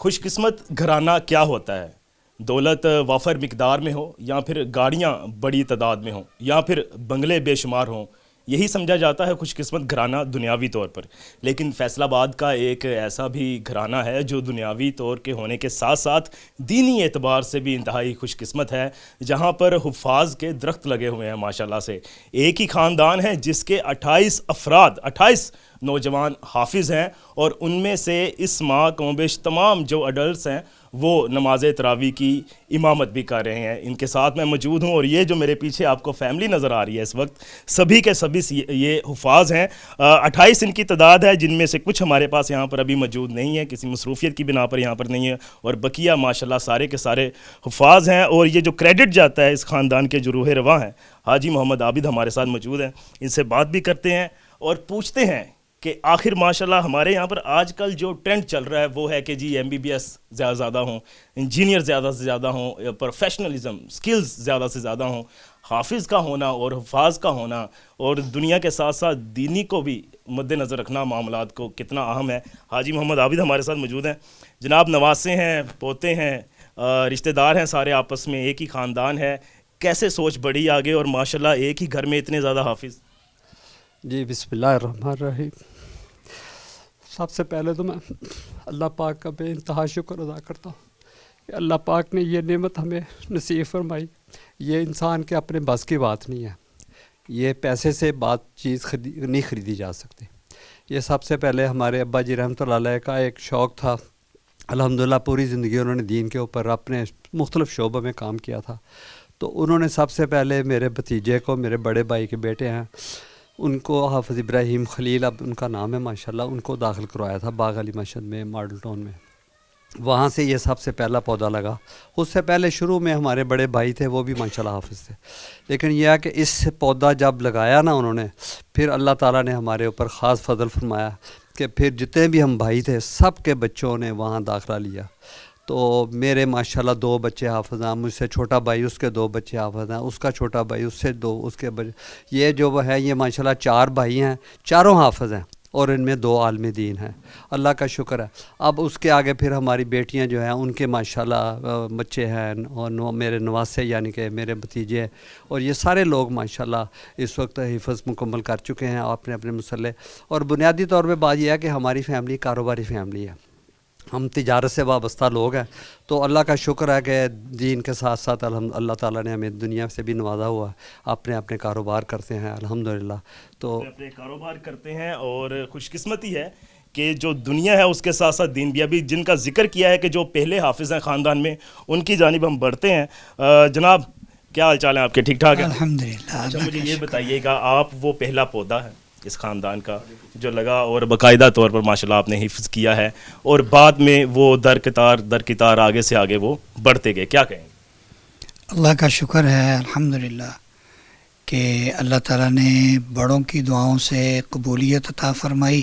خوش قسمت گھرانہ کیا ہوتا ہے؟ دولت وافر مقدار میں ہو، یا پھر گاڑیاں بڑی تعداد میں ہوں، یا پھر بنگلے بے شمار ہوں، یہی سمجھا جاتا ہے خوش قسمت گھرانہ دنیاوی طور پر۔ لیکن فیصل آباد کا ایک ایسا بھی گھرانہ ہے جو دنیاوی طور کے ہونے کے ساتھ ساتھ دینی اعتبار سے بھی انتہائی خوش قسمت ہے، جہاں پر حفاظ کے درخت لگے ہوئے ہیں ماشاءاللہ سے۔ ایک ہی خاندان ہے جس کے 28 نوجوان حافظ ہیں، اور ان میں سے اس ماہ کم بیش تمام جو اڈلٹس ہیں وہ نماز تراویح کی امامت بھی کر رہے ہیں۔ ان کے ساتھ میں موجود ہوں، اور یہ جو میرے پیچھے آپ کو فیملی نظر آ رہی ہے اس وقت، سبھی کے سبھی یہ حفاظ ہیں۔ 28 ان کی تعداد ہے، جن میں سے کچھ ہمارے پاس یہاں پر ابھی موجود نہیں ہے، کسی مصروفیت کی بنا پر یہاں پر نہیں ہے، اور بقیہ ماشاءاللہ سارے کے سارے حفاظ ہیں۔ اور یہ جو کریڈٹ جاتا ہے اس خاندان کے جو روح رواں ہیں، حاجی محمد عابد ہمارے ساتھ موجود ہیں، ان سے بات بھی کرتے ہیں اور پوچھتے ہیں کہ آخر ماشاءاللہ ہمارے یہاں پر آج کل جو ٹرینڈ چل رہا ہے وہ ہے کہ جی MBBS زیادہ ہوں، انجینئر زیادہ سے زیادہ ہوں، پروفیشنلزم سکلز زیادہ سے زیادہ ہوں۔ حافظ کا ہونا اور حفاظ کا ہونا اور دنیا کے ساتھ ساتھ دینی کو بھی مد نظر رکھنا معاملات کو کتنا اہم ہے۔ حاجی محمد عابد ہمارے ساتھ موجود ہیں۔ جناب، نواسے ہیں، پوتے ہیں، رشتہ دار ہیں، سارے آپس میں ایک ہی خاندان ہے، کیسے سوچ بڑھی آگے اور ماشاءاللہ ایک ہی گھر میں اتنے زیادہ حافظ؟ جی بسم اللہ الرحمن الرحیم۔ سب سے پہلے تو میں اللہ پاک کا بے انتہا شکر ادا کرتا ہوں کہ اللہ پاک نے یہ نعمت ہمیں نصیب فرمائی۔ یہ انسان کے اپنے بس کی بات نہیں ہے، یہ پیسے سے چیز نہیں خریدی جا سکتی۔ یہ سب سے پہلے ہمارے ابا جی رحمۃ اللہ علیہ کا ایک شوق تھا، الحمدللہ پوری زندگی انہوں نے دین کے اوپر اپنے مختلف شعبوں میں کام کیا تھا۔ تو انہوں نے سب سے پہلے میرے بھتیجے کو، میرے بڑے بھائی کے بیٹے ہیں، ان کو حافظ ابراہیم خلیل، اب ان کا نام ہے ماشاءاللہ، ان کو داخل کروایا تھا باغ علی مسجد میں، ماڈل ٹاؤن میں۔ وہاں سے یہ سب سے پہلا پودا لگا۔ اس سے پہلے شروع میں ہمارے بڑے بھائی تھے، وہ بھی ماشاءاللہ حافظ تھے، لیکن یہ ہے کہ اس پودا جب لگایا نا انہوں نے، پھر اللہ تعالیٰ نے ہمارے اوپر خاص فضل فرمایا کہ پھر جتنے بھی ہم بھائی تھے سب کے بچوں نے وہاں داخلہ لیا۔ تو میرے ماشاءاللہ 2 بچے حافظ ہیں، مجھ سے چھوٹا بھائی اس کے 2 بچے حافظ ہیں، اس کا چھوٹا بھائی اس سے 2، اس کے یہ جو ہے یہ ماشاءاللہ 4 بھائی ہیں، چاروں حافظ ہیں، اور ان میں 2 عالم دین ہیں، اللہ کا شکر ہے۔ اب اس کے آگے پھر ہماری بیٹیاں جو ہیں ان کے ماشاءاللہ بچے ہیں، اور میرے نواسے یعنی کہ میرے بھتیجے، اور یہ سارے لوگ ماشاءاللہ اس وقت حفظ مکمل کر چکے ہیں اپنے اپنے مسئلے۔ اور بنیادی طور پہ بات یہ ہے کہ ہماری فیملی کاروباری فیملی ہے، ہم تجارت سے وابستہ لوگ ہیں، تو اللہ کا شکر ہے کہ دین کے ساتھ ساتھ اللہ تعالیٰ نے ہمیں دنیا سے بھی نوازا ہوا ہے، اپنے اپنے کاروبار کرتے ہیں الحمدللہ۔ تو اپنے کاروبار کرتے ہیں، اور خوش قسمتی ہے کہ جو دنیا ہے اس کے ساتھ ساتھ دین بھی۔ ابھی جن کا ذکر کیا ہے کہ جو پہلے حافظ ہیں خاندان میں، ان کی جانب ہم بڑھتے ہیں۔ جناب، کیا حال چال ہیں آپ کے؟ ٹھیک ٹھاک ہیں الحمدللہ۔ اچھا، مجھے یہ بتائیے گا، آپ وہ پہلا پودا ہے اس خاندان کا جو لگا اور باقاعدہ طور پر ماشاءاللہ آپ نے حفظ کیا ہے، اور بعد میں وہ در قطار آگے سے آگے وہ بڑھتے گئے، کیا کہیں گے؟ اللہ کا شکر ہے الحمدللہ کہ اللہ تعالیٰ نے بڑوں کی دعاؤں سے قبولیت عطا فرمائی،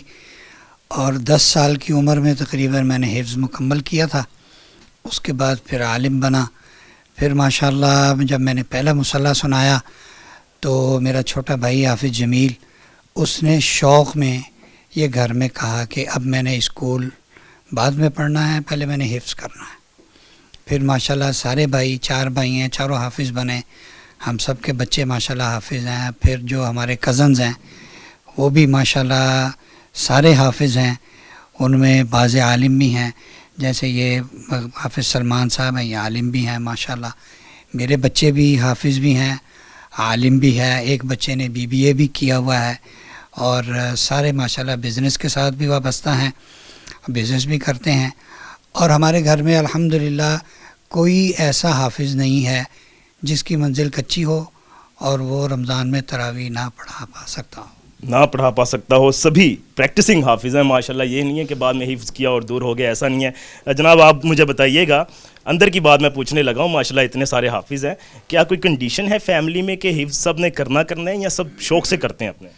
اور 10 سال کی عمر میں تقریباً میں نے حفظ مکمل کیا تھا۔ اس کے بعد پھر عالم بنا۔ پھر ماشاءاللہ جب میں نے پہلا مصلی سنایا تو میرا چھوٹا بھائی حافظ جمیل، اس نے شوق میں یہ گھر میں کہا کہ اب میں نے اسکول بعد میں پڑھنا ہے، پہلے میں نے حفظ کرنا ہے۔ پھر ماشاءاللہ سارے بھائی، 4 بھائی ہیں، چاروں حافظ بنے، ہم سب کے بچے ماشاءاللہ حافظ ہیں۔ پھر جو ہمارے کزنز ہیں وہ بھی ماشاءاللہ سارے حافظ ہیں، ان میں بعض عالم بھی ہیں، جیسے یہ حافظ سلمان صاحب ہیں، یہ عالم بھی ہیں ماشاءاللہ۔ میرے بچے بھی حافظ بھی ہیں، عالم بھی ہے، ایک بچے نے BBA بھی کیا ہوا ہے، اور سارے ماشاءاللہ بزنس کے ساتھ بھی وابستہ ہیں، بزنس بھی کرتے ہیں۔ اور ہمارے گھر میں الحمدللہ کوئی ایسا حافظ نہیں ہے جس کی منزل کچی ہو اور وہ رمضان میں تراویح نہ پڑھا سکتا ہو، سبھی پریکٹسنگ حافظ ہیں ماشاءاللہ۔ یہ نہیں ہے کہ بعد میں حفظ کیا اور دور ہو گیا، ایسا نہیں ہے۔ جناب، آپ مجھے بتائیے گا، اندر کی بات میں پوچھنے لگا ہوں، ماشاءاللہ اتنے سارے حافظ ہیں، کیا کوئی کنڈیشن ہے فیملی میں کہ حفظ سب نے کرنا ہے، یا سب شوق سے کرتے ہیں اپنے؟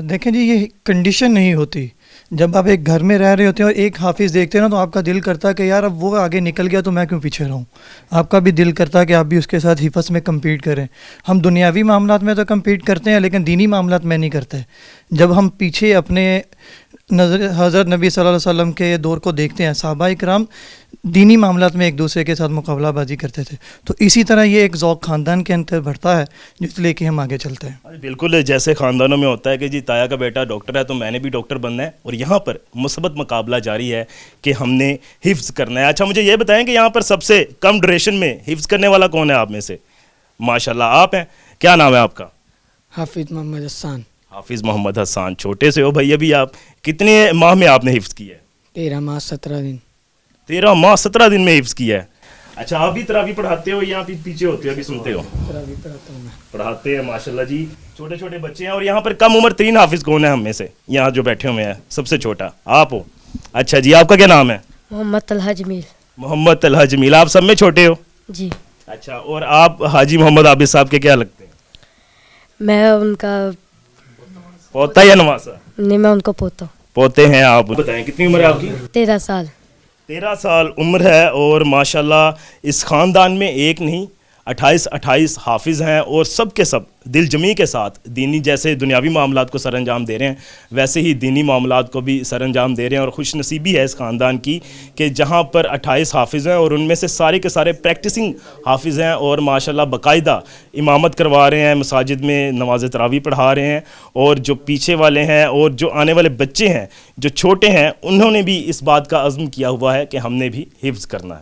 دیکھیں جی، یہ کنڈیشن نہیں ہوتی۔ جب آپ ایک گھر میں رہ رہے ہوتے ہیں اور ایک حافظ دیکھتے ہیں نا، تو آپ کا دل کرتا ہے کہ یار اب وہ آگے نکل گیا تو میں کیوں پیچھے رہوں۔ آپ کا بھی دل کرتا ہے کہ آپ بھی اس کے ساتھ حفظ میں کمپیٹ کریں۔ ہم دنیاوی معاملات میں تو کمپیٹ کرتے ہیں، لیکن دینی معاملات میں نہیں کرتے۔ جب ہم پیچھے اپنے حضرت نبی صلی اللہ علیہ وسلم کے دور کو دیکھتے ہیں، صحابہ کرام دینی معاملات میں ایک دوسرے کے ساتھ مقابلہ بازی کرتے تھے، تو اسی طرح یہ ایک ذوق خاندان کے اندر بڑھتا ہے جس لے کے ہم آگے چلتے ہیں۔ بالکل جیسے خاندانوں میں ہوتا ہے کہ جی تایا کا بیٹا ڈاکٹر ہے تو میں نے بھی ڈاکٹر بننا ہے، اور یہاں پر مثبت مقابلہ جاری ہے کہ ہم نے حفظ کرنا ہے۔ اچھا مجھے یہ بتائیں کہ یہاں پر سب سے کم ڈوریشن میں حفظ کرنے والا کون ہے آپ میں سے؟ ماشاءاللہ آپ ہیں، کیا نام ہے آپ کا؟ حافظ محمد حسان۔ حافظ محمد حسان، چھوٹے سے ہو بھائی ابھی آپ، کتنے ماہ میں آپ نے حفظ کیا ہے؟ 13 ماہ 17 دن۔ 13 ماہ 17 دن میں حفظ کیا ہے۔ اچھا آپ بھی تراویح پڑھاتے ہو یا پیچھے ہوتے ہو، ابھی سنتے ہو؟ تراویح پڑھاتا ہوں میں۔ پڑھاتے ہیں ماشاءاللہ جی، چھوٹے چھوٹے بچے ہیں۔ اور یہاں پر کم عمر ترین حافظ کون ہے ہم میں سے؟ یہاں جو بیٹھے ہوئے ہیں سب سے چھوٹا آپ ہو۔ اچھا جی آپ کا کیا نام ہے؟ محمد طلحہ جمیل۔ محمد طلحہ جمیل، آپ سب میں چھوٹے ہو؟ جی۔ اچھا اور آپ حاجی محمد عابد صاحب کے کیا لگتے ہیں؟ میں ان کا پوتا یا نواسا؟ نہیں، میں ان کو پوتا ہوں۔ پوتے ہیں آپ۔ بتائیں کتنی عمر ہے آپ کی؟ 13 سال۔ 13 سال عمر ہے، اور ماشاءاللہ اس خاندان میں ایک نہیں 28 حافظ ہیں، اور سب کے سب دل جمی کے ساتھ دینی، جیسے دنیاوی معاملات کو سر انجام دے رہے ہیں ویسے ہی دینی معاملات کو بھی سر انجام دے رہے ہیں۔ اور خوش نصیبی ہے اس خاندان کی کہ جہاں پر 28 حافظ ہیں اور ان میں سے سارے کے سارے پریکٹسنگ حافظ ہیں، اور ماشاءاللہ باقاعدہ امامت کروا رہے ہیں، مساجد میں نماز تراویح پڑھا رہے ہیں۔ اور جو پیچھے والے ہیں اور جو آنے والے بچے ہیں جو چھوٹے ہیں، انہوں نے بھی اس بات کا عزم کیا ہوا ہے کہ ہم نے بھی حفظ کرنا ہے۔